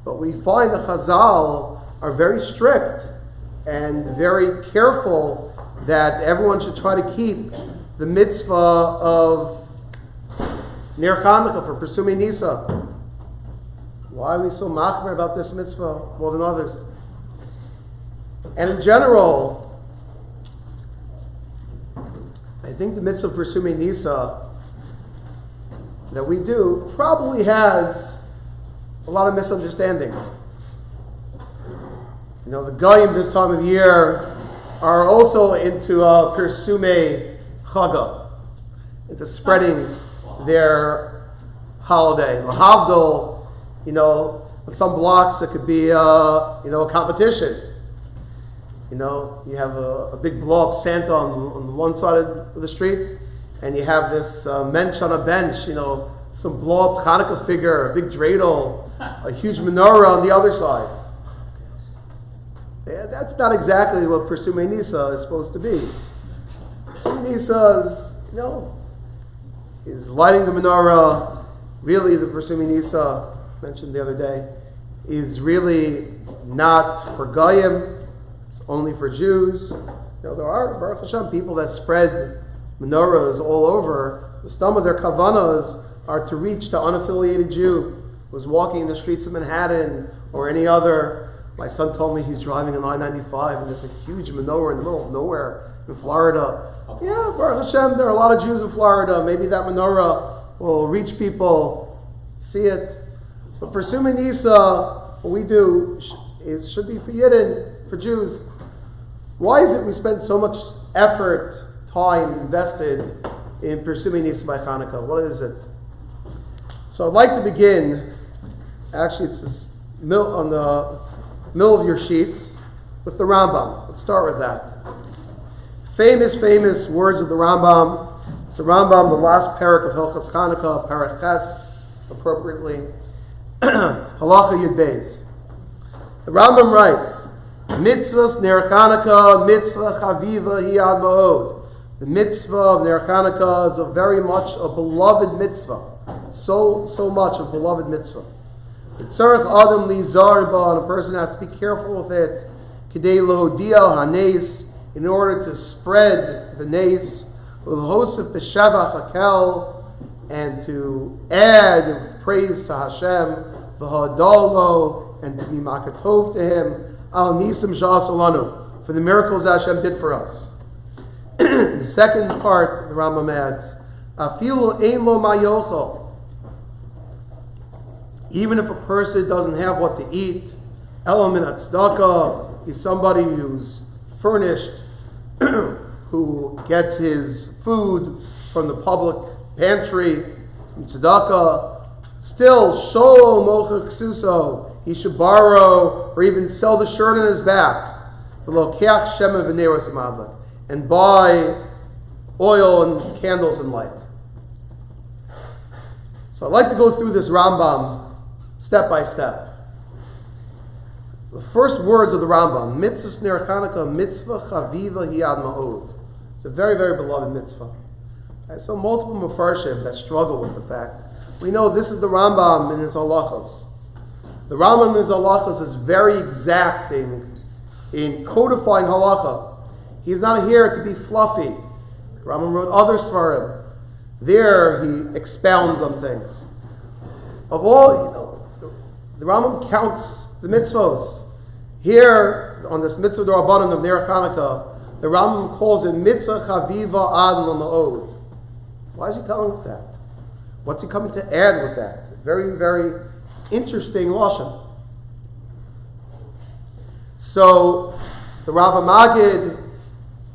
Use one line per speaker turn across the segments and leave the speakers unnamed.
But we find the Chazal are very strict and very careful that everyone should try to keep the mitzvah of Ner Chanukah for Pirsumei Nissa. Why are we so machmer about this mitzvah more than others? And in general, I think the mitzvah of Pirsumei Nissa that we do probably has a lot of misunderstandings. You know, the Goyim this time of year are also into Pirsumei Chaga, into spreading their holiday. Lahavdol, you know, on some blocks it could be a competition. You know, you have a big blow up Santa on one side of the street, and you have this mensch on a bench, you know, some blow up Chanukah figure, a big dreidel, a huge menorah on the other side. Yeah, that's not exactly what Pirsumei Nissa is supposed to be. Pirsumei Nissa is, you know, is lighting the menorah. Really, the Pirsumei Nissa, mentioned the other day, is really not for Goyim. It's only for Jews. You know, there are, Baruch Hashem, people that spread menorahs all over. Some of their kavanas are to reach the unaffiliated Jew who's walking in the streets of Manhattan or any other. My son told me he's driving on I-95 and there's a huge menorah in the middle of nowhere in Florida. Yeah, Baruch Hashem, there are a lot of Jews in Florida. Maybe that menorah will reach people, see it. So Pirsumei Nissa, what we do should be for Yidden, for Jews. Why is it we spend so much effort, time invested in Pirsumei Nissa by Chanukah? What is it? So I'd like to begin, actually it's on the middle of your sheets, with the Rambam. Let's start with that. Famous words of the Rambam. It's the Rambam, the last parak of Hilchas Chanukah, parak Ches, appropriately. Halacha Yud Beis. The Rambam writes, Mitzvahs Ner Chanukah, Mitzvah Chaviva Hiyad Ma'od. The mitzvah of Ner Chanukah is very much a beloved mitzvah. So much a beloved mitzvah. Tzarech Adam Li Zarba, and a person has to be careful with it. Kidei Lohodia Hanes, in order to spread the nes. Ulhosef B'Shevach Hakel, and to add with praise to Hashem. V'Hadalo, and to be makatov to Him. Al Nisim Sha'asalanu, for the miracles that Hashem did for us. The second part, the Rambam adds, Afilu Ein Lo Mayochel. Even if a person doesn't have what to eat, Elam at tzedakah, is somebody who's furnished, who gets his food from the public pantry, from tzedakah, still, sholo mocha ksuso, he should borrow or even sell the shirt on his back, and buy oil and candles and light. So I'd like to go through this Rambam step by step. The first words of the Rambam, Mitzvah Ner Chanukah, Mitzvah Chaviva Hiyad Ma'od. It's a very, very beloved mitzvah. I saw multiple Mefarshim that struggle with the fact. We know this is the Rambam in his halachas. The Rambam in his halachas is very exacting in codifying halacha. He's not here to be fluffy. The Rambam wrote other svarim. There he expounds on things. Of all, you know, the Rambam counts the mitzvos. Here, on this mitzvah d'Rabbanan of Ner Chanukah, the Rambam calls it mitzvah chaviva ad l'ma'od. Why is he telling us that? What's he coming to add with that? Very, very interesting lashon. So, the Rav Magid,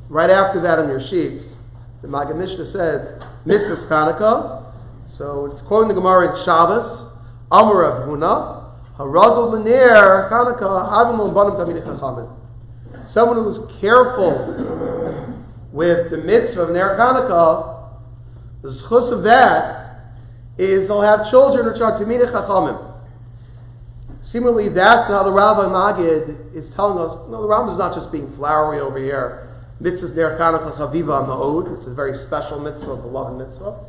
right after that on your sheets, the Magid Mishnah says, mitzvah Chanukah. So, it's quoting the Gemara in Shabbos, Amar Rav Huna, Haragol Mener Chanukah Havin Lo Banim Tamidei Chachamim. Someone who's careful with the mitzvah of Ner Chanukah, the zchus of that is they'll have children which are Tamidei Chachamim. Similarly, that's how the Rav Magid is telling us, no, the Rambam is not just being flowery over here. Mitzvah Ner Chanukah Chaviva Ma'od. It's a very special mitzvah, a beloved mitzvah.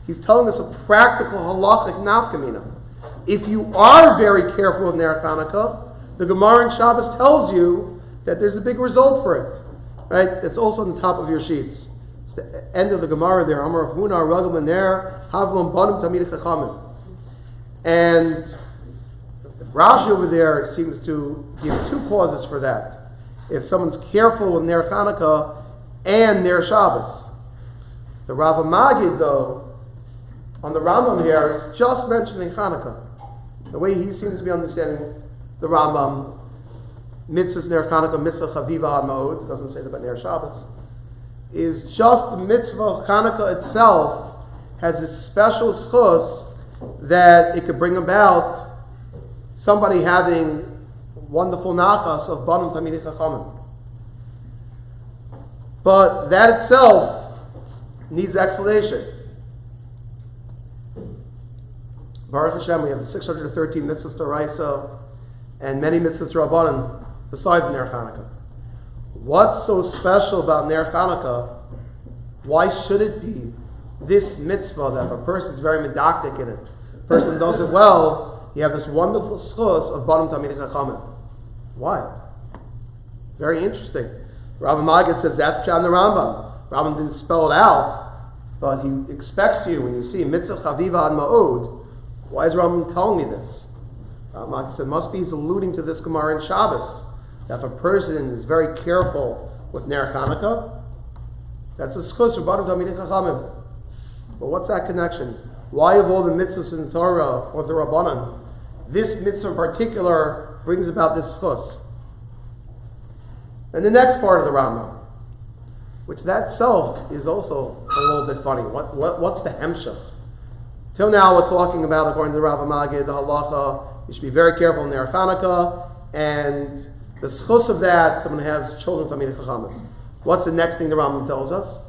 He's telling us a practical halachic nafkamina. If you are very careful with Ner Chanukah, the Gemara in Shabbos tells you that there's a big result for it. Right? It's also on the top of your sheets. It's the end of the Gemara there. Amar of Huna Ragam Ner Havlon Banim Tamid Chachamim. And Rashi over there seems to give two causes for that. If someone's careful with Ner Chanukah and Ner Shabbos. The Rav Magid, though, on the Rambam here, is just mentioning Chanukah. The way he seems to be understanding the Rambam, mitzvahs Ner Chanukah, mitzvah Chaviva HaMa'od, doesn't say that about Ner Shabbos, is just the mitzvah Chanukah itself has a special schus that it could bring about somebody having wonderful nachas of Banim Tamidei Chachamim. But that itself needs explanation. Baruch Hashem, we have 613 mitzvahs d'oraisa and many mitzvahs d'rabbanan besides Ner Chanukah. What's so special about Ner Chanukah? Why should it be this mitzvah that if a person is very medactic in it, a person does it well, you have this wonderful schus of Banim Tamidei Chachamim? Why? Very interesting. Rav Magid says that's pshat in the Rambam. Rambam didn't spell it out, but he expects you when you see mitzvah chaviva and ma'od. Why is Rambam telling me this? Rav Magid said must be he's alluding to this Gemara in Shabbos that if a person is very careful with Ner Chanukah, that's a schus for Banim Tamidei Chachamim. But what's that connection? Why of all the mitzvahs in the Torah or the Rabbanan, this mitzvah in particular brings about this schus? And the next part of the Rambam, which that itself is also a little bit funny. What's the hemshach? Till now we're talking about, according to the Rav Magid, the halacha, you should be very careful in Ner Chanukah, and the schus of that, someone has children Tamidei Chachamim. What's the next thing the Rambam tells us?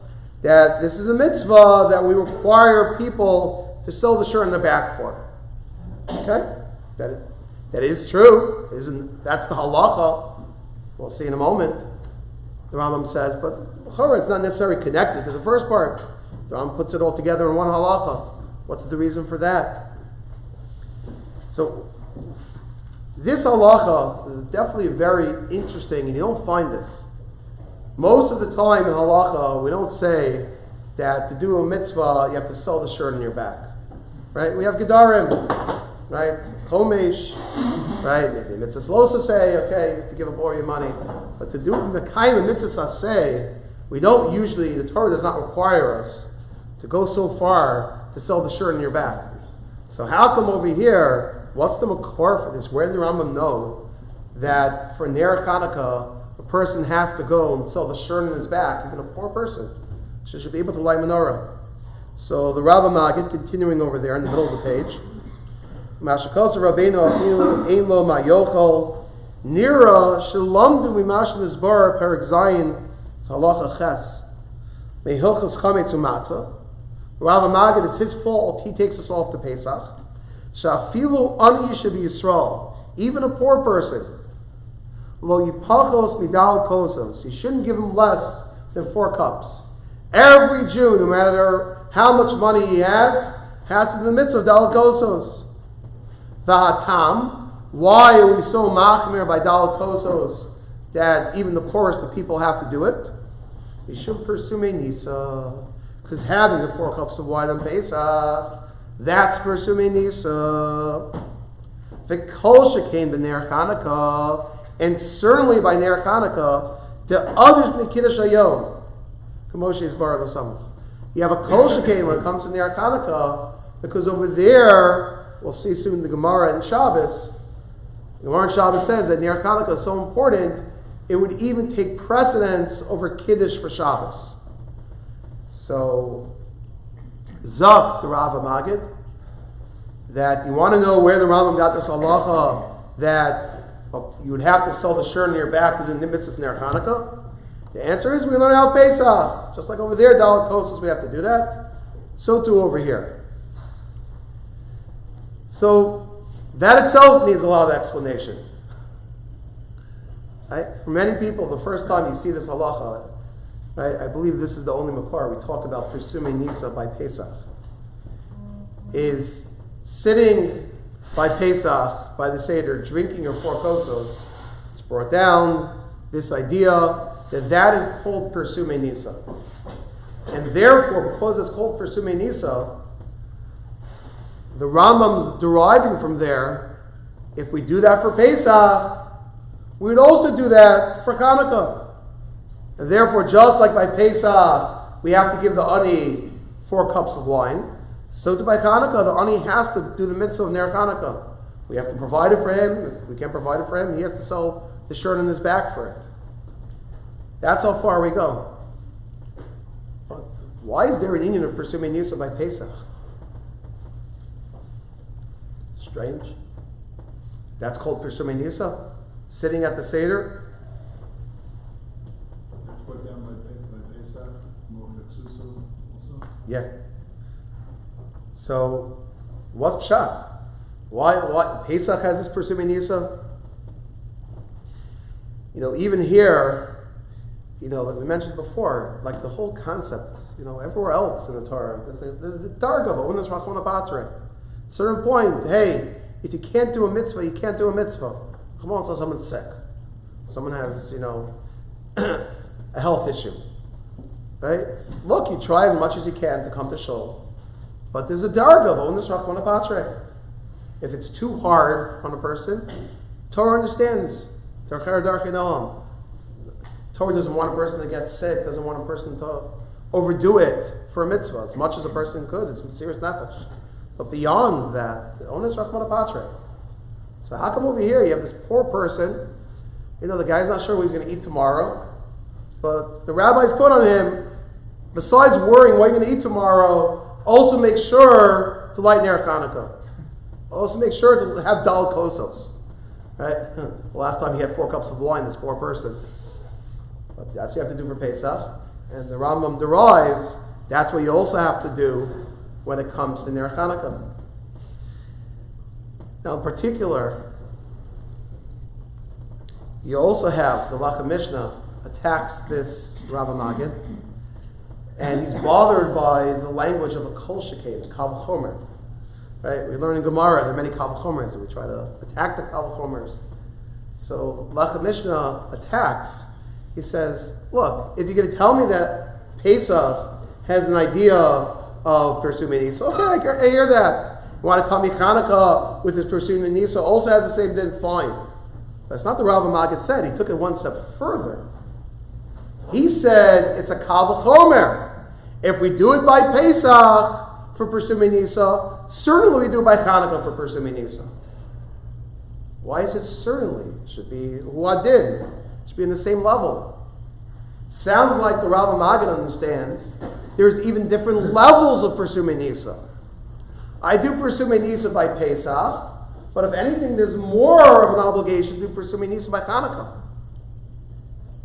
That this is a mitzvah that we require people to sew the shirt in the back for. Okay? That is true. That's the halacha. We'll see in a moment. The Rambam says, but it's not necessarily connected to the first part. The Rambam puts it all together in one halacha. What's the reason for that? So, this halacha is definitely very interesting, and you don't find this. Most of the time in halacha, we don't say that to do a mitzvah, you have to sew the shirt in your back. Right? We have gedarim, right? Chomesh, right? Maybe mitzvah losa say, okay, you have to give up all your money. But to do the kind of mitzvah say, we don't usually, the Torah does not require us to go so far to sew the shirt in your back. So how come over here, what's the makor for this? Where does the Rambam know that for Ner Chanukah, a person has to go and sew the shirt in his back, even a poor person? She should be able to light menorah. So the Rav Magid, continuing over there in the middle of the page, Mashakos Rabbeinu Afilu Ein Lo Mayochol Nira Shalamdu Mimash Nizbar Perik Zayin Halacha Ches Mehilchos Chametz Umatzah. Rav Magid, it's his fault. He takes us off to Pesach. Shafilu Ani Yishav Yisrael, even a poor person, Lo Yipachos Midal Kosos, you shouldn't give him less than 4 cups. Every Jew, no matter how much money he has to be the mitzvah of Dal Kosos. V'hatam, why are we so machmir by Dal Kosos that even the poorest of people have to do it? Mishum Pirsumei Nissa, because having the 4 cups of wine on Pesach, that's Pirsumei Nissa. V'kol shekain b'Ner Chanukah, and certainly by Ner Chanukah, the others Mikiddush Hayom. Kamoshe Bar L'Samach. You have a kol shekain when it comes to Ner Chanukah, because over there, we'll see soon the Gemara in Shabbos. The Gemara in Shabbos says that Ner Chanukah is so important, it would even take precedence over Kiddush for Shabbos. So, Zak, the Rav Magid, that you want to know where the Rambam got this halacha that you would have to sell the shirt on your back to do mitzvahs Ner Chanukah. The answer is we learn out Pesach. Just like over there, Dalet Kosos, we have to do that. So too over here. So that itself needs a lot of explanation. Right? For many people, the first time you see this halacha, right, I believe this is the only makor we talk about Pirsumei Nissa by Pesach, is sitting by Pesach, by the Seder, drinking your 4 kosos, it's brought down this idea that is called Pirsumei Nissa. And therefore, because it's called Pirsumei Nissa, the Rambam's deriving from there, if we do that for Pesach, we would also do that for Chanukah. And therefore, just like by Pesach, we have to give the ani 4 cups of wine, so too by Chanukah, the ani has to do the mitzvah of Ner Chanukah. We have to provide it for him. If we can't provide it for him, he has to sell the shirt on his back for it. That's how far we go. But why is there an union of Pirsumei Nissa by Pesach? Strange. That's called Pirsumei Nissa? Sitting at the Seder?
That's put down by Pesach, also?
Yeah. So, what's Pshat? Why Pesach has this Pirsumei Nissa? Even here, like we mentioned before, like the whole concept, everywhere else in the Torah, there's the darga of unas rachmana patre. Certain point, hey, if you can't do a mitzvah, you can't do a mitzvah. Come on, so someone's sick. Someone has, a health issue. Right? Look, you try as much as you can to come to shul. But there's a darga of unas rachmana patre. If it's too hard on a person, Torah understands. Torah doesn't want a person to get sick, doesn't want a person to overdo it for a mitzvah, as much as a person could. It's serious nefesh. But beyond that, ones rachmana patre. So how come over here you have this poor person, the guy's not sure what he's going to eat tomorrow, but the rabbis put on him, besides worrying what you're going to eat tomorrow, also make sure to light Ner Chanukah. Also make sure to have dal kosos. Right? The last time he had 4 cups of wine, this poor person. But that's what you have to do for Pesach. And the Rambam derives, that's what you also have to do when it comes to Ner Chanukah. Now in particular, you also have the Lacha Mishnah attacks this Rav Magid, and he's bothered by the language of a kol shekain, a kal v'chomer. Right? We learn in Gemara there are many kal v'chomers, and we try to attack the kal v'chomers. So Lacha Mishnah attacks. He says, look, if you're going to tell me that Pesach has an idea of Pirsumei Nissa, okay, I hear that. You want to tell me Chanukah with his Pirsumei Nissa also has the same din, fine. That's not the Rav Magid said. He took it one step further. He said it's a kal v'chomer. If we do it by Pesach for Pirsumei Nissa, certainly we do it by Chanukah for Pirsumei Nissa. Why is it certainly? It should be huadin. It should be in the same level. Sounds like the Rav Magid understands there's even different levels of Pirsumei Nissa. I do Pirsumei Nissa by Pesach, but if anything, there's more of an obligation to do Pirsumei Nissa by Chanukah.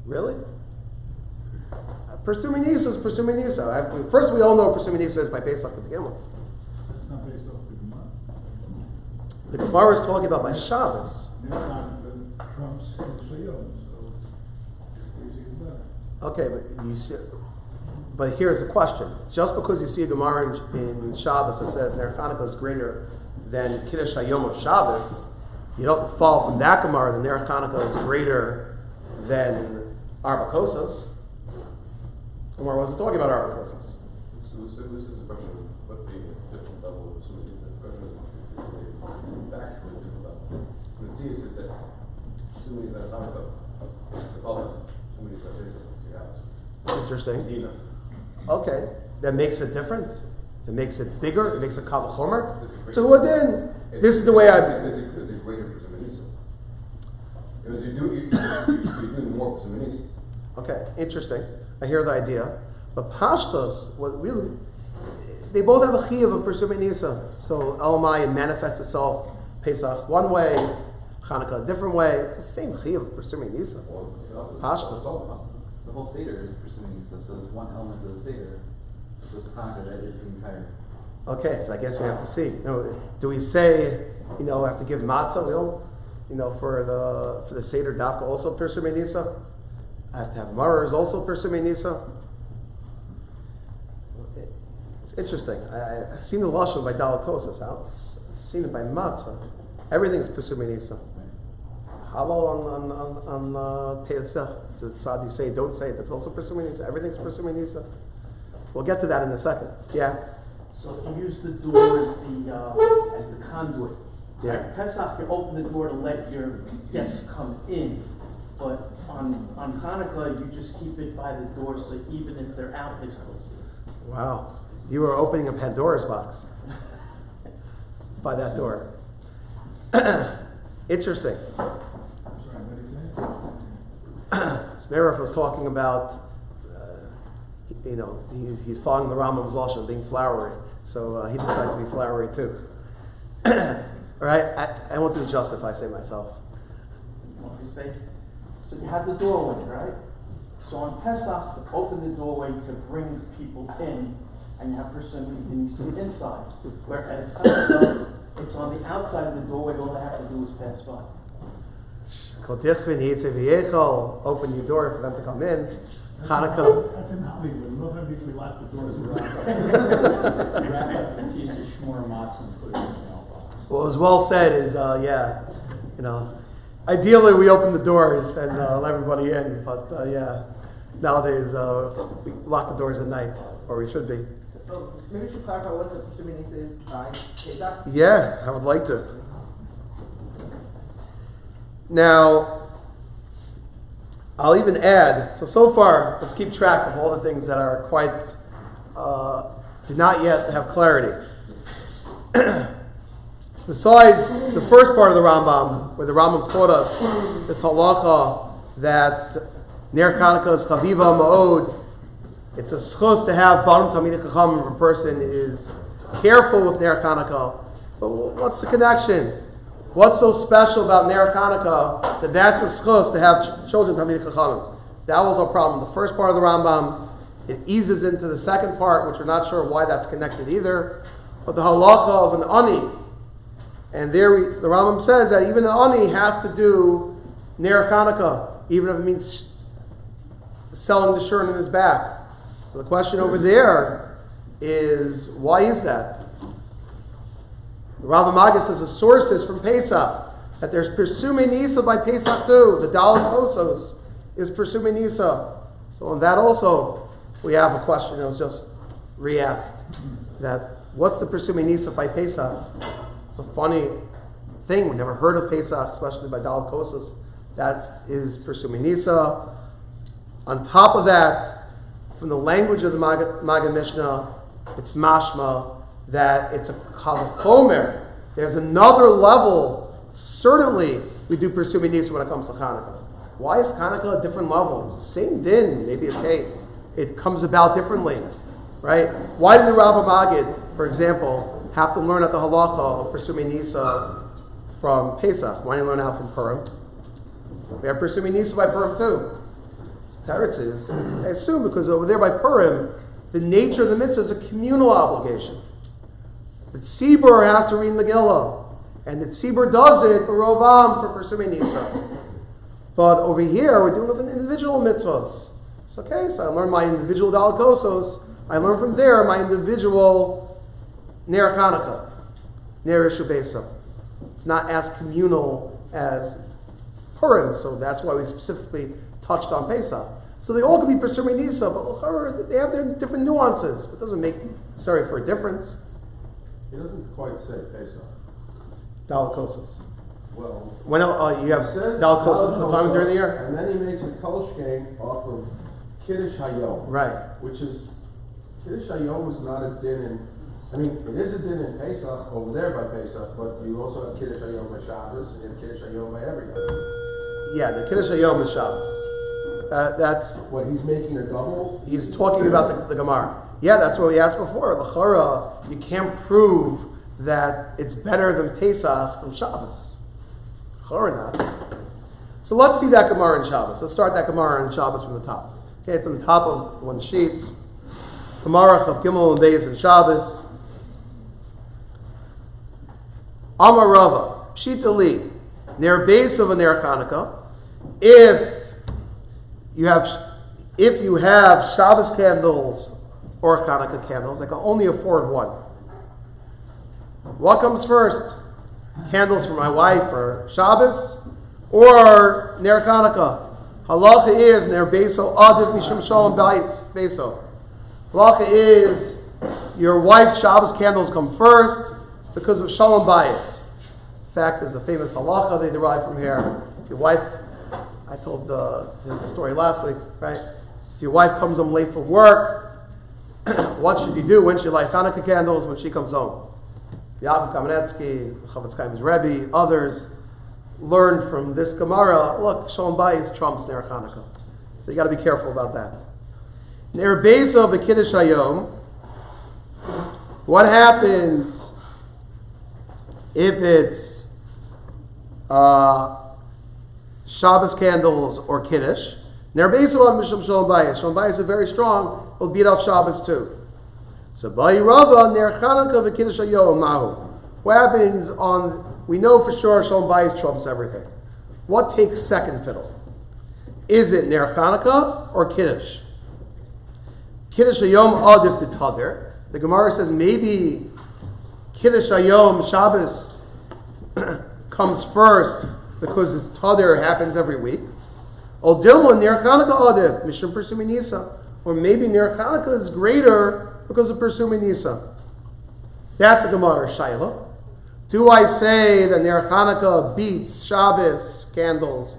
Really? Pirsumei Nissa is Pirsumei Nissa. First, we all know Pirsumei Nissa is by Pesach to begin with.
It's not based off the Gemara.
The Gemara is talking about by Shabbos.
Trump's Chayom, so it's better.
Okay, but here's the question. Just because you see a Gemara in Shabbos that says Ner Chanukah is greater than Kiddush Hayom of Shabbos, you don't fall from that Gemara that Ner Chanukah is greater than Arba Kosos. Gemara wasn't talking about Arba Kosos.
So this is a question of what the different level of Pirsumei Nissa. The question is a factually different level. The tzia is that Pirsumei Nissa Chanukah is the public. Pirsumei Nissa Pesach is your house.
Interesting. Okay, that makes it different. It makes it bigger. It makes it kal v'chomer. So what then? This is the way I've.
Is it greater Pirsumei Nissa? Because you're doing more Pirsumei Nissa.
Okay, interesting. I hear the idea, but pashtos, what really, they both have a chiyuv of Pirsumei Nissa. So Elamai manifests itself Pesach one way, Chanukah a different way. It's the same chiyuv of Pirsumei Nissa. Pashtos.
The whole Seder is Pirsumei Nissa, so there's one element of the Seder. So it's a Chanukah that is the entire.
Okay, so I guess we have to see. Do we say, we have to give matzah? We don't, for the Seder dafka also Pirsumei Nissa? I have to have marors also Pirsumei Nissa? It's interesting. I've seen the lashon by Daled Kosas. I've seen it by matzah. Everything's Pesumei Nissa. Halal on Pesach. It's the tzad you say, don't say it. That's also Pesumei Nissa. Everything's Pesumei Nissa. We'll get to that in a second. Yeah.
So if you use the door as the conduit.
Yeah.
At Pesach, you open the door to let your guests come in. But on Chanukah, you just keep it by the door, so even if they're out, they still see it.
Wow. You are opening a Pandora's box by that door. Interesting.
Sorry, what did he say?
Smerif was talking about, he's following the Rambam's Lashon, being flowery. So he decided to be flowery too. All right? I won't do justice if I say myself.
What do you say? So you have the doorway, right? So on Pesach, you open the doorway to bring people in, and you have Pirsumei Nissa inside. Whereas Chanukah, it's on the outside of the doorway, all they have to do is pass by.
Open your door for them to come in. Chanukah.
That's in Hollywood. We don't have usually lock the doors around.
Wrap up a piece of shmur matzah and put it in the mailbox.
What was well said is, ideally we open the doors and let everybody in, but nowadays we lock the doors at night, or we should be.
Oh, maybe we should clarify what the Pesumei Nissa is by Pesach.
Yeah, I would like to. Now, I'll even add, so far, let's keep track of all the things that are quite, do not yet have clarity. Besides the first part of the Rambam, where the Rambam taught us this halacha that Ner Chanukah is chaviva ma'od, it's a schus to have Barum Talmidei Chacham if a person is careful with Ner Chanukah. But what's the connection? What's so special about Ner Chanukah that's a schus to have children Talmidei Chacham? That was our problem. The first part of the Rambam, it eases into the second part, which we're not sure why that's connected either. But the halacha of an ani, and the Rambam says that even an ani has to do Ner Chanukah, even if it means selling the shirt in his back. So the question over there is, why is that? The Rav Maggid says the source is from Pesach, that there's Pirsumei Nissa by Pesach too. The Dalet Kosos is Pirsumei Nissa. So on that also, we have a question that was just re-asked. That what's the Pirsumei Nissa by Pesach? It's a funny thing. We never heard of Pesach, especially by Dalet Kosos. That is Pirsumei Nissa. On top of that, from the language of the Maggid Mishnah, it's mashma that it's a kavachomer. There's another level. Certainly, we do Pirsumei Nissa when it comes to Chanukah. Why is Chanukah a different level? It's the same din, maybe it comes about differently, right? Why did the Rav Maggid, for example, have to learn at the halacha of Pirsumei Nissa from Pesach? Why didn't he learn out from Purim? We have Pirsumei Nissa by Purim too. Teretz is, I assume, because over there by Purim, the nature of the mitzvah is a communal obligation. The tzibur has to read Megillah, and the tzibur does it b'rovam for Pirsumei Nissa. But over here, we're doing with individual mitzvahs. It's okay, so I learn my individual Dalet Kosos. I learn from there my individual Ner Chanukah, Ner Ishu Besa. It's not as communal as Purim, so that's why we specifically touched on Pesach. So they all could be Pirsumei Nissa, but they have their different nuances. It doesn't make necessary for a difference.
He doesn't quite say Pesach.
Dalet Kosos.
Well,
When you have Dalet Kosos the time during the year?
and then he makes a kolshkein off of Kiddush Hayom.
Right.
Which is, Kiddush Hayom is not a din it is a din in Pesach, over there by Pesach, but you also have Kiddush Hayom by Shabbos, and you have Kiddush Hayom by every day.
Yeah, the Kiddush Hayom is Shabbos. That's
What, he's making a double?
he's talking about the Gemara. Yeah, that's what we asked before. L'chara, you can't prove that it's better than Pesach from Shabbos. L'chara not. So let's see that Gemara in Shabbos. Let's start that Gemara in Shabbos from the top. Okay, it's on the top of one sheets. Gemara of Gimel and Beis and Shabbos. Amar Rava, Pshita Li, Ner Beis of a Ner Chanukah. If you have Shabbos candles or Chanukah candles, I can only afford one. What comes first? candles for my wife for Shabbos, or Ner Chanukah. Halacha is Ner Beso Adiv Mishum Shalom Beso. Halacha is your wife's Shabbos candles come first because of Shalom Bayis. In fact, there's a famous halacha they derive from here. If your wife, I told the story last week, right? If your wife comes home late from work, what should you do? When should you light Hanukkah candles? When she comes home. Yaakov Kamenetsky, Chavetz Chaim's Rebbe, others learned from this Gemara, look, Shalom Bayis trumps Ner Chanukah. So you got to be careful about that. Ner Beso v'Kiddush Hayom. What happens if it's Shabbos candles or Kiddush? Ner Beso of Mishum Shalom Bayis. Shalom Bayis is very strong. It'll beat out Shabbos too. So Bayi Rava Ner Chanukah v'Kiddush Hayom Mahu. What happens on? We know for sure Shalom Bayis trumps everything. What takes second fiddle? Is it Ner Chanukah or Kiddush? Kiddush Hayom Adif T'Tadir. The Gemara says maybe Kiddush Hayom Shabbos comes first because it's Tadir happens every week. Or Dilma Ner Chanukah Adif Mishum Pirsumei Nissa. Or maybe Ner Chanukah is greater because of Pirsumei Nissa. That's the Gemara Shaila. Do I say that Ner Chanukah beats Shabbos candles,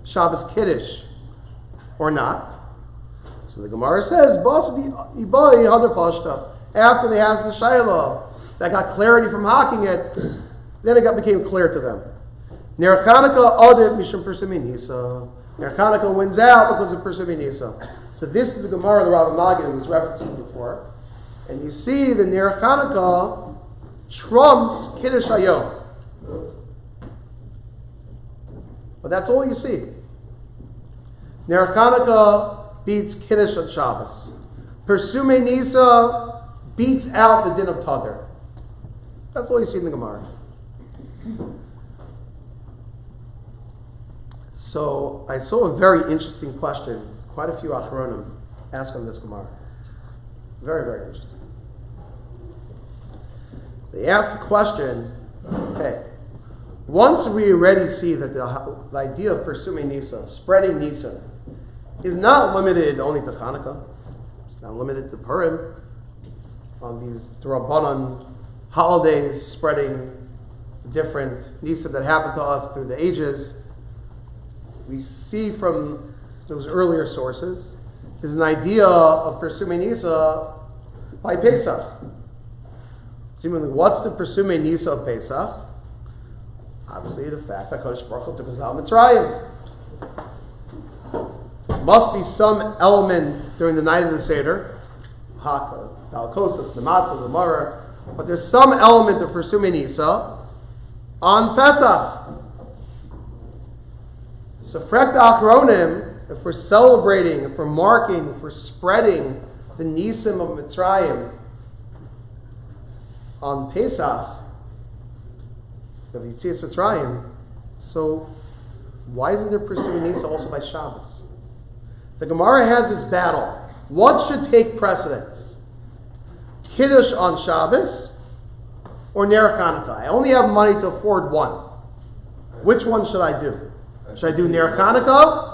Shabbos Kiddush, or not? So the Gemara says, after they asked the Shaila, that got clarity from hacking it, then it became clear to them. Ner Chanukah Adif Mishum Pirsumei Nissa. Ner Chanukah wins out because of Pirsumei Nissa. So this is the Gemara the Rav Magid was referencing before. And you see the Ner Chanukah trumps Kiddush Hayom. But that's all you see. Ner Chanukah beats Kiddush on Shabbos. Pirsumei Nissa beats out the din of Tadir. That's all you see in the Gemara. So I saw a very interesting question. Quite a few Achronim ask on this Gemara. Very, very interesting. They asked the question, okay, once we already see that the idea of Pirsumei Nissa, spreading Nissa, is not limited only to Chanukah, it's not limited to Purim, on these Rabbanan holidays, spreading the different Nissa that happened to us through the ages. We see from those earlier sources, there's an idea of Pirsumei Nissa by Pesach. Seemingly, what's the Pirsumei Nissa of Pesach? Obviously, the fact that Kodesh Baruch Hu took us out of Mitzrayim. Must be some element during the night of the Seder, Haka, Dalkosas, the Matzah, the Maror, but there's some element of Pirsumei Nissa on Pesach. So, Frek Achronim, if we're celebrating, if we're marking, if we're spreading the Nisim of Mitzrayim on Pesach, of Yitzias Mitzrayim, so why isn't there Pirsumei Nissa also by Shabbos? The Gemara has this battle. What should take precedence? Kiddush on Shabbos or Ner Chanukah? I only have money to afford one. Which one should I do? Should I do Ner Chanukah?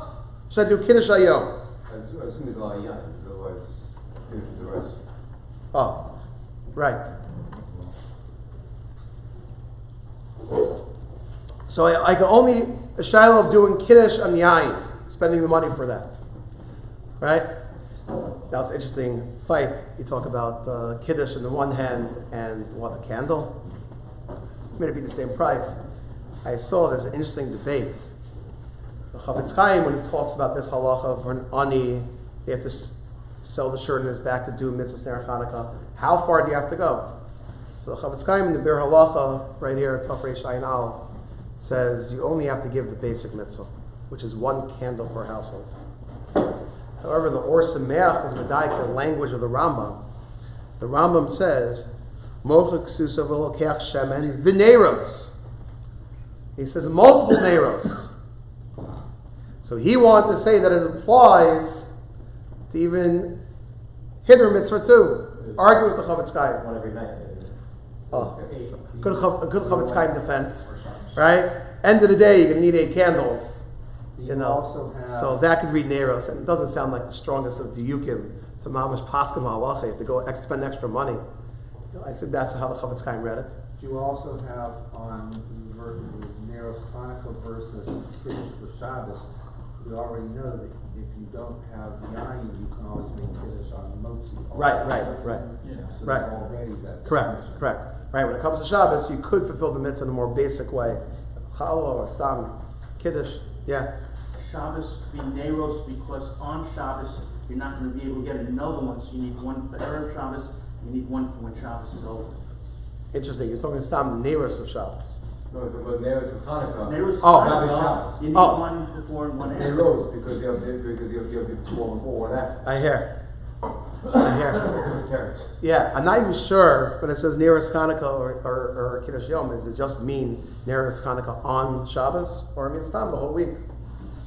Should I do Kiddush Hayom?
I assume there's a lot of yain, otherwise, finish the rest.
Oh, right. So I can only a shiloh of doing Kiddush and Yain, spending the money for that. Right? Now it's an interesting fight. You talk about Kiddush on the one hand and what, a candle? May it be the same price. I saw there's an interesting debate. The Chavetz Chaim, when he talks about this halacha for an ani, they have to sell the shirt in his back to do mitzvahs ner Chanukah. How far do you have to go? So the Chavetz Chaim in the Bir Halacha, right here, Taf Reish Ayin Aleph, says you only have to give the basic mitzvah, which is one candle per household. However, the Or Sameach is medayik the language of the Rambam. The Rambam says, Mochek Susa v'lokeach shemen v'neiros. He says multiple neiros. So he wanted to say that it applies to even Hidr Mitzvah too. Argue with the Chavetz Chaim.
One every night.
Oh, so a good Chavetz Chaim defense, right? End of the day, you're going to need 8 candles. You know,
also have,
so that could read Neros, and it doesn't sound like the strongest of Diyukim to Mamash Paskim Halacha. You have to go spend extra money. I said that's how the Chavetz Chaim read it.
you also have on Nero's Chanukah versus Kiddush for Shabbos, we already know that if you don't have yain, you can always make Kiddush on Motzi.
Right.
Yeah.
So
Right.
there's already that.
Correct. Right, when it comes to Shabbos, you could fulfill the mitzvah in a more basic way. Challah or Stam, Kiddush, yeah.
Shabbos be Neros because on Shabbos you're not going to be able to get another one, so you need one for Erev Shabbos, you need one for when Shabbos is over.
Interesting, you're talking Stam, the Neros of Shabbos.
No, it's about Neros of Chanukah.
Neros
Oh.
Not
Shabbos,
Shabbos.
you need
Oh.
one before and one after.
Neros, because you have two before and after.
I hear.
Different parents.
Yeah, I'm not even sure when it says Neros Chanukah or Kiddush Yom, does it just mean Neros Chanukah on Shabbos? Or it means Stam the whole week?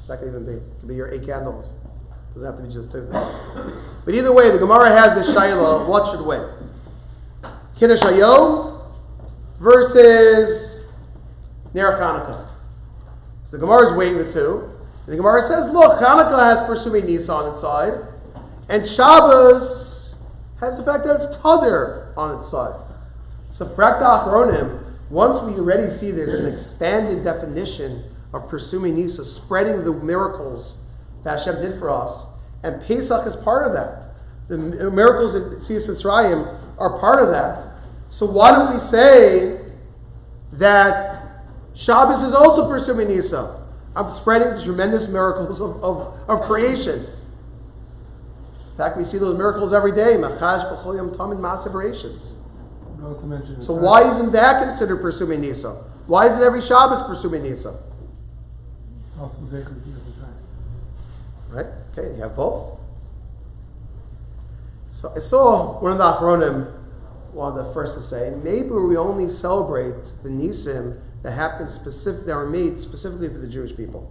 That could even be. It could be your 8 candles. Doesn't have to be just 2. But either way, the Gemara has this Shaila, what should win? Kiddush Hayom versus Ner Chanukah. So the Gemara is weighing the two. And the Gemara says, look, Chanukah has Pirsumei Nissa on its side, and Shabbos has the fact that it's Tadr on its side. So Frakta Achronim, once we already see there's an expanded definition of Pirsumei Nissa, spreading the miracles that Hashem did for us, and Pesach is part of that. The miracles at Tziyas Mitzrayim are part of that. So why don't we say that Shabbos is also Pirsumei Nissa? I'm spreading the tremendous miracles of creation. In fact, we see those miracles every day. So why isn't that considered Pirsumei Nissa? Why isn't every Shabbos Pirsumei Nissa? Right? Okay, you have both. So I saw one of the Achronim, one of the first to say, maybe we only celebrate the Nisim that are made specifically for the Jewish people.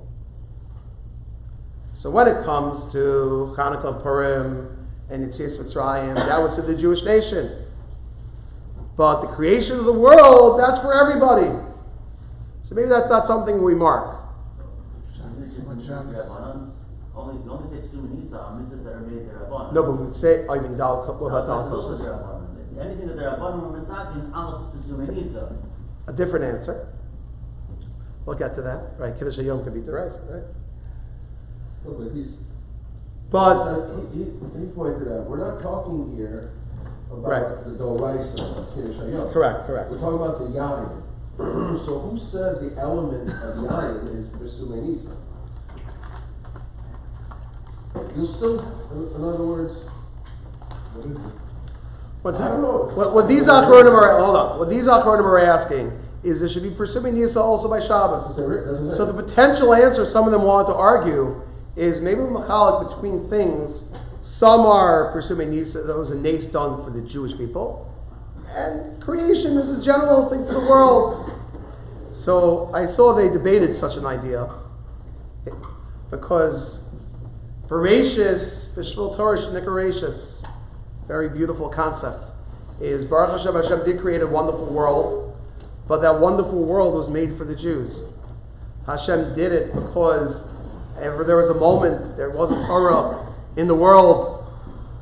So when it comes to Chanukah, Purim, and Yetzias Mitzrayim, that was to the Jewish nation. But the creation of the world, that's for everybody. So maybe that's not something we mark.
Only say Pesumei Nissa on mitzvahs that are made Derabanan.
No, but we'd say, what about Dal
Those
Kosos?
are Derabanan. Anything that Derabanan or Mesakin, Aleph Pesumei Nissa.
A different answer. We'll get to that, right? Kiddush Hayom could be Deresa, right?
No, but he pointed out, we're not talking here about
Right.
the Doraisa of Kiddush Hayom.
Correct.
We're talking about the Yain. So who said the element of Yain is Pirsumei Nissa? You'll still, in other words,
What is it?
What's
I
that?
don't know.
What these Achronim are, hold on. What these Achronim are asking is there should be Pirsumei Nissa also by Shabbos. So the potential answer some of them want to argue is maybe machalik between things. Some are Pirsumei Nissa, that was a nace done for the Jewish people, and creation is a general thing for the world. So I saw they debated such an idea because Bereshis, B'Shvil Torah Shnikarashis, very beautiful concept, is Baruch Hashem did create a wonderful world, but that wonderful world was made for the Jews. Hashem did it because ever there was a moment, there wasn't Torah in the world.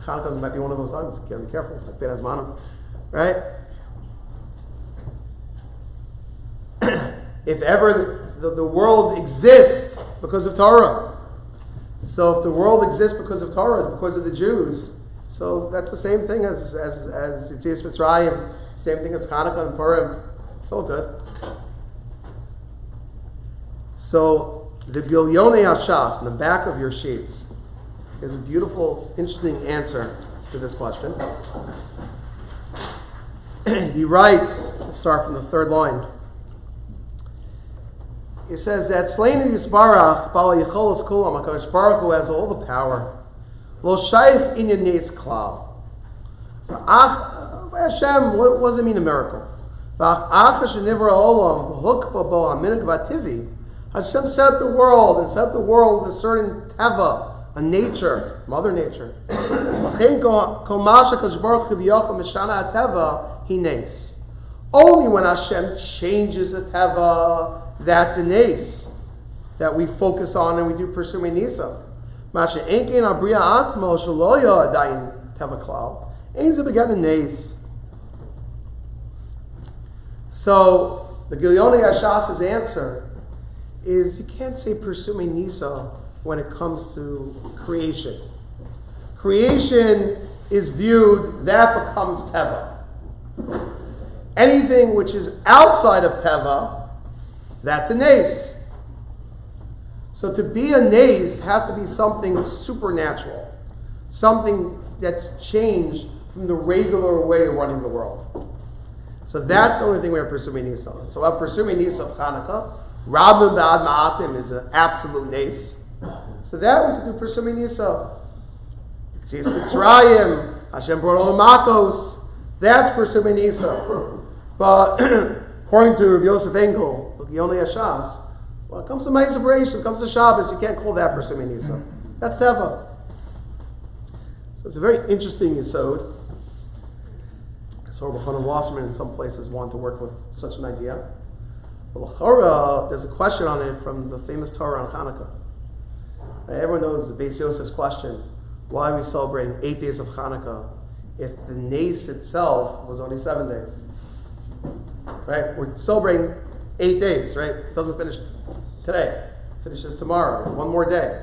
Chanukah might be one of those times, gotta be careful, like Ben Azmanim, right? If ever the world exists because of Torah. So if the world exists because of Torah, because of the Jews, so that's the same thing as Yetzias Mitzrayim, same thing as Chanukah and Purim. It's all good. So the Gilyonei Hashas in the back of your sheets is a beautiful, interesting answer to this question. He writes, let's start from the 3rd line. He says that Sleini Yisbarach, Bala Yecholos Kulam, HaKadosh Baruch Hu has all the power. Lo Shaykh Inyan Neis Klal. Hashem, what does it mean a miracle? Hashem set up the world and set up the world with a certain teva, a nature, mother nature. Only when Hashem changes the teva, that's a nes that we focus on and we do Pirsumei Nissa. Masha enkein abriya atzmo shaloya adayin teva klal. Ein ze began a nes. So the Gilyonei Hashas's answer is you can't say Pirsumei Nissa when it comes to creation. Creation is viewed, that becomes teva. Anything which is outside of teva, that's a nes. So to be a nes has to be something supernatural, something that's changed from the regular way of running the world. So that's the only thing we have Pirsumei Nissa on. So we have Pirsumei Nissa of Chanukah. Rabbim Ba'ad Ma'atim is an absolute nes. So that we can do Pirsumei Nissa. It's Mitzrayim, Hashem brought all the Makos. That's Pirsumei Nissa. But according to Rabbi Yosef Engel, Gilyonei Hashas, well, it comes to Ma'aseh Bereishis, it comes to Shabbos, you can't call that Pirsumei Nissa. That's Teva. So it's a very interesting yesod. So Rabbi Chanan Wasserman in some places want to work with such an idea. But l'chora, there's a question on it from the famous Torah on Chanukah. Everyone knows the Beis Yosef's question, why are we celebrating 8 days of Chanukah if the nes itself was only 7 days? Right? We're celebrating 8 days, right? It doesn't finish today. It finishes tomorrow. One more day.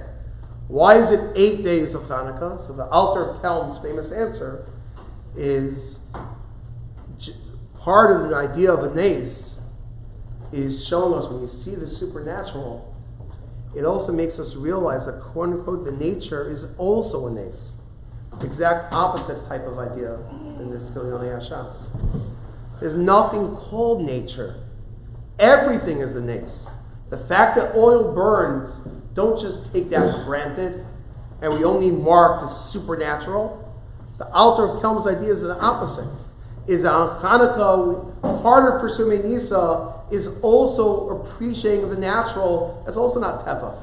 Why is it 8 days of Chanukah? So the Alter of Kelm's famous answer is part of the idea of a nes is showing us when you see the supernatural, it also makes us realize that, quote unquote, the nature is also a nes. Exact opposite type of idea in this Gilyonei Hashas. There's nothing called nature. Everything is a nes. The fact that oil burns, don't just take that for granted, and we only mark the supernatural. The Alter of Kelm's idea is the opposite. Is that on Chanukah, part of Pirsumei Nissa is also appreciating of the natural. That's also not teva.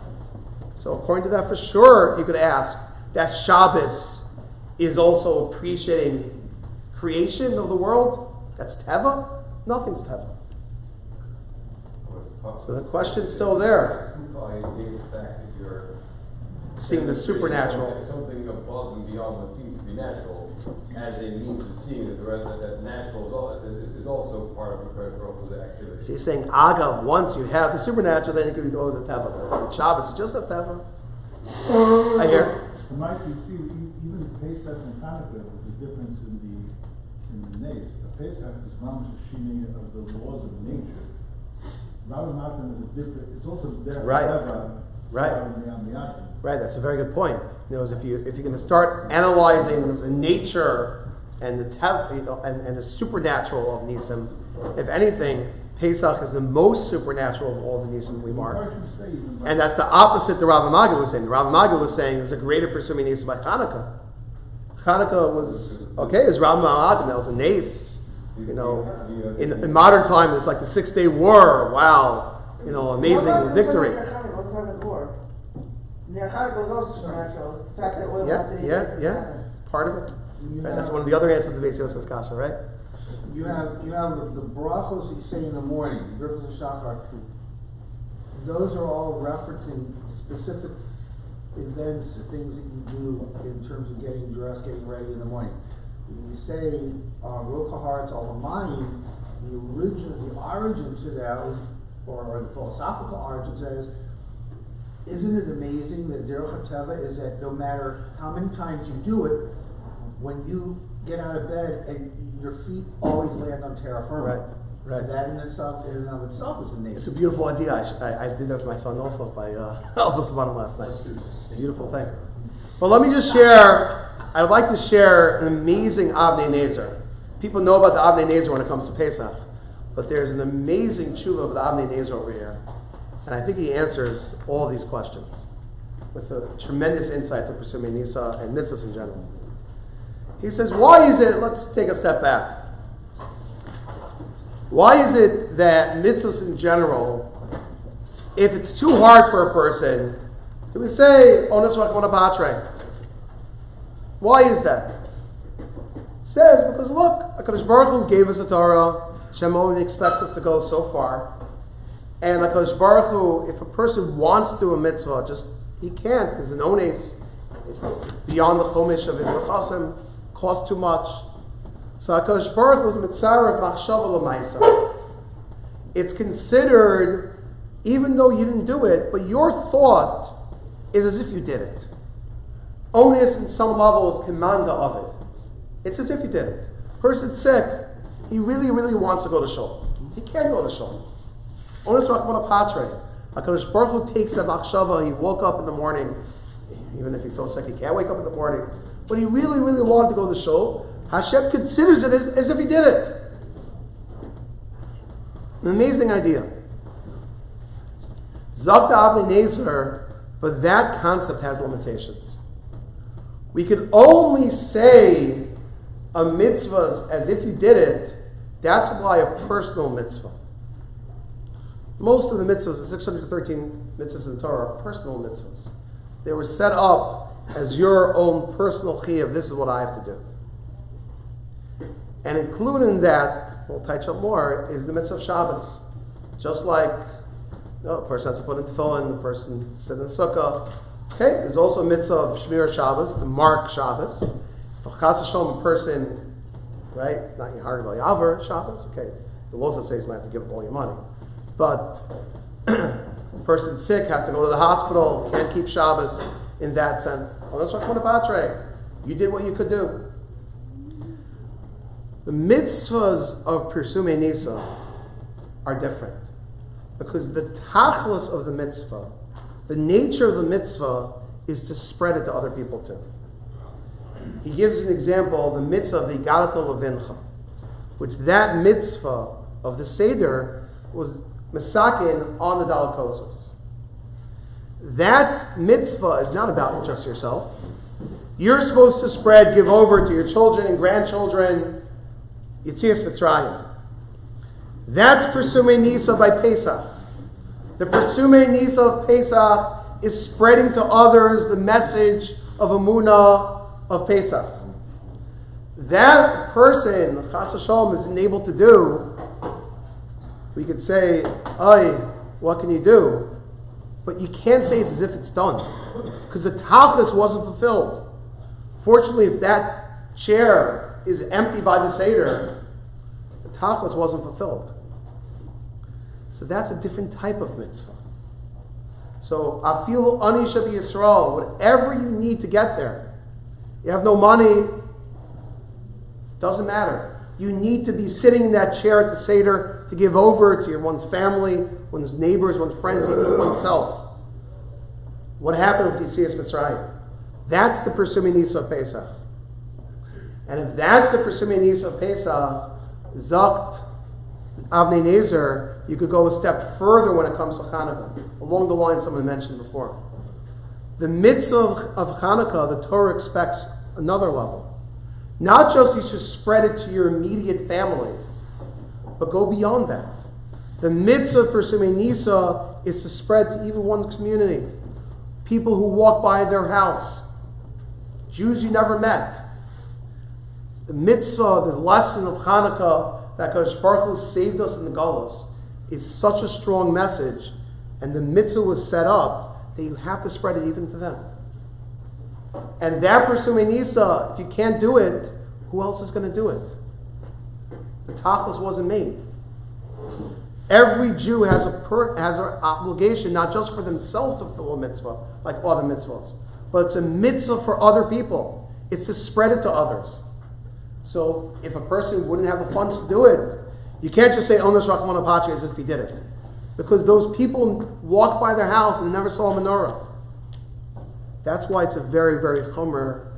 So according to that, for sure, you could ask that Shabbos is also appreciating creation of the world. That's teva. Nothing's teva. So the question's still there. Seeing the supernatural.
Something above and beyond what seems to be natural, as a means of seeing that natural is also part of the growth of the activity.
So he's saying, Agav, once you have the supernatural, then you can go to the teva. But in Shabbos, you just have teva. I hear.
Mike, you see, even Pesach and Chanukah, there's a difference in the nes. The Pesach is mamash shini of the laws of nature. Rabbi Matan is a different. It's also there.
Right. Right, that's a very good point. You know, if you're going to start analyzing the nature and the supernatural of Nisim, if anything, Pesach is the most supernatural of all the Nisim we mark. And that's the opposite the Rav Magid was saying. The Rav Magid was saying there's a greater Pirsumei Nissa by Chanukah. Chanukah was, okay, it's Rav Magid, that was a nes. You know, in modern time, it's like the 6 Day War. Wow, you know, amazing victory.
Near Chanukah was also supernatural. It's the fact that it was
Yeah. It's part of it. Right? That's one of the other answers to the Beis Yosef's kasha, right?
You have the brachos that you say in the morning, Birkas HaShachar. Those are all referencing specific events, things that you do in terms of getting dressed, getting ready in the morning. When you say Ro Kaharetz Alamayim, the origin to those, or the philosophical origin says, isn't it amazing that Derech HaTeva is that no matter how many times you do it, when you get out of bed and your feet always land on terra firma. Right. That in and of itself is amazing.
It's a beautiful idea. I did that with my son also by Elvis Bottom last night. Beautiful thing. Well, let me just share. I would like to share an amazing Avnei Nezer. People know about the Avnei Nezer when it comes to Pesach, but there's an amazing tshuva of the Avnei Nezer over here. And I think he answers all these questions with a tremendous insight to Pirsumei Nissa and mitzvahs in general. He says, why is it, let's take a step back. Why is it that mitzvahs in general, if it's too hard for a person, do we say, Onos Rachmana Patre? Why is that? He says, because look, HaKadosh Baruch Hu gave us a Torah, Hashem only expects us to go so far. And like HaKadosh Baruch Hu, if a person wants to do a mitzvah, he can't. There's an ones. It's beyond the chomish of his lechasim, costs too much. So HaKadosh Baruch Hu is mitzvah of machshava l'maisa. It's considered, even though you didn't do it, but your thought is as if you did it. Onus in some level is commanda of it. It's as if you did it. Person's sick. He really, really wants to go to shul. He can't go to shul. Onus rachmana patre. HaKadosh Baruch Hu takes that machshava. He woke up in the morning, even if he's so sick he can't wake up in the morning, but he really, really wanted to go to shul. Hashem considers it as if he did it. An amazing idea. Zakta Avnei Nezer, but that concept has limitations. We could only say a mitzvah as if you did it. That's why a personal mitzvah. Most of the mitzvahs, the 613 mitzvahs in the Torah, are personal mitzvahs. They were set up as your own personal chiyuv. This is what I have to do. And included in that, we'll touch up more, is the mitzvah of Shabbos. Just like a person has to put in tefillin, the person sit in the sukkah. Okay, there's also a mitzvah of Shmir Shabbos, to mark Shabbos. If chas v'shalom, a person, right, it's not Yehar V'Yaver Shabbos, okay, the law says you might have to give up all your money. But a person sick has to go to the hospital, can't keep Shabbos in that sense. You did what you could do. The mitzvahs of Pirsumei Nissa are different. Because the tachlis of the mitzvah, the nature of the mitzvah, is to spread it to other people too. He gives an example, the mitzvah of the Igarata Levincha, which that mitzvah of the Seder was Mesakin on the Daled Kosos. That mitzvah is not about just yourself. You're supposed to spread, give over to your children and grandchildren, Yitzias Mitzrayim. That's Pirsumei Nissa by Pesach. The Pirsumei Nissa of Pesach is spreading to others the message of Emunah of Pesach. That person, Chas v'Shalom, isn't able to do. We could say, what can you do? But you can't say it's as if it's done. Because the tachlis wasn't fulfilled. Fortunately, if that chair is empty by the Seder, the tachlis wasn't fulfilled. So that's a different type of mitzvah. So, afilu ani shabi Yisrael, whatever you need to get there. You have no money, doesn't matter. You need to be sitting in that chair at the Seder to give over to one's family, one's neighbors, one's friends, even to oneself. What happened with Yitzias Mitzrayim? That's the Pirsumei Nissa of Pesach. And if that's the Pirsumei Nissa of Pesach, Zakt Avnei Nezer, you could go a step further when it comes to Chanukah, along the line someone mentioned before. The mitzvah of Chanukah, the Torah expects another level. Not just you should spread it to your immediate family, but go beyond that. The mitzvah of Pirsumei Nissa is to spread to even one's community. People who walk by their house. Jews you never met. The mitzvah, the lesson of Chanukah, that Kadosh Baruch Hu saved us in the Galus, is such a strong message, and the mitzvah was set up that you have to spread it even to them. And that Pirsumei Nissa, if you can't do it, who else is going to do it? The tachlis wasn't made. Every Jew has an obligation, not just for themselves to fulfill a mitzvah, like other mitzvahs, but it's a mitzvah for other people. It's to spread it to others. So if a person wouldn't have the funds to do it, you can't just say, Onos Rachmana Patri, as if he did it. Because those people walked by their house and never saw a menorah. That's why it's a very, very chomer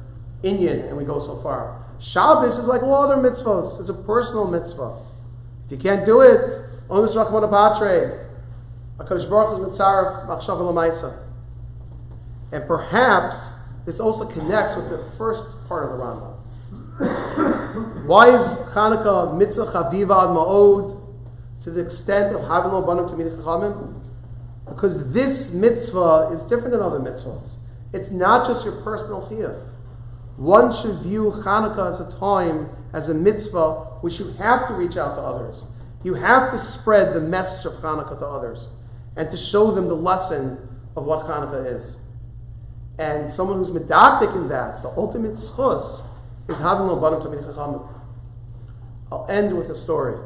inyan, and we go so far. Shabbos is like all other mitzvahs. It's a personal mitzvah. If you can't do it, Onos Rachmana Patri, HaKadosh Baruch Hu is mitzaref machshava l'maisa. And perhaps this also connects with the first part of the Rambam. Why is Chanukah mitzvah chaviva ad ma'od to the extent of having no banim tamid chachamim? Because this mitzvah is different than other mitzvahs. It's not just your personal chiyuv. One should view Chanukah as a time, as a mitzvah, which you have to reach out to others. You have to spread the message of Chanukah to others and to show them the lesson of what Chanukah is. And someone who's medactic in that, the ultimate schus, is having no banim tamid chachamim. I'll end with a story,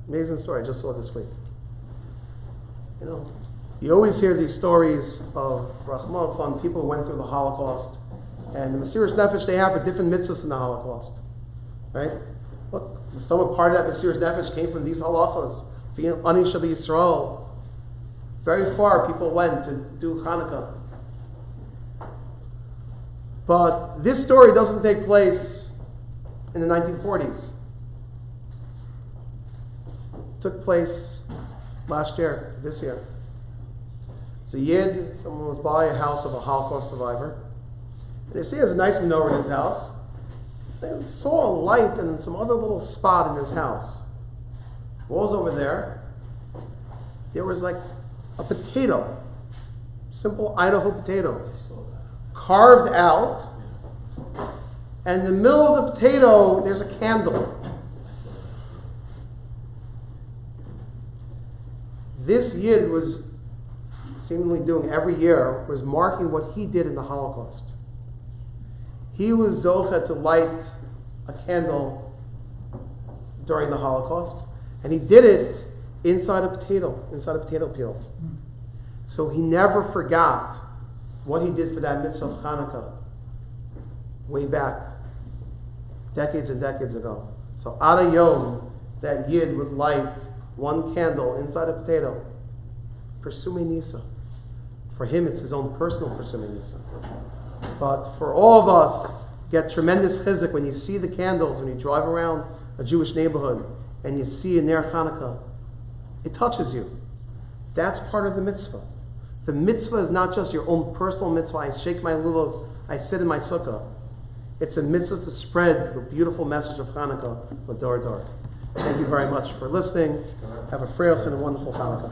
amazing story I just saw this week. You know, you always hear these stories of Rahman al people who went through the Holocaust, and the Mesiras Nefesh they have for different mitzvahs in the Holocaust, right? Look, some part of that Mesiras Nefesh came from these halachas. Ani Shabbat Yisrael. Very far people went to do Chanukah. But this story doesn't take place in the 1940s. It took place last year, this year. It's a Yid, someone was by a house of a Holocaust survivor. And they see he has a nice menorah in his house. They saw a light in some other little spot in his house. What was over there? There was like a potato, simple Idaho potato, carved out, and in the middle of the potato, there's a candle. This Yid was seemingly doing every year, was marking what he did in the Holocaust. He was zocha to light a candle during the Holocaust, and he did it inside a potato peel. So he never forgot what he did for that mitzvah of Chanukah way back, decades and decades ago. So Ada Yom, that Yid would light one candle inside a potato. Pirsumei Nissa. For him, it's his own personal Pirsumei Nissa. But for all of us, get tremendous chizuk when you see the candles, when you drive around a Jewish neighborhood and you see a Ner Chanukah. It touches you. That's part of the mitzvah. The mitzvah is not just your own personal mitzvah. I shake my lulav, I sit in my sukkah. It's a mitzvah to spread the beautiful message of Chanukah, the Dor Dor. Thank you very much for listening. Have a freilich and a wonderful Chanukah.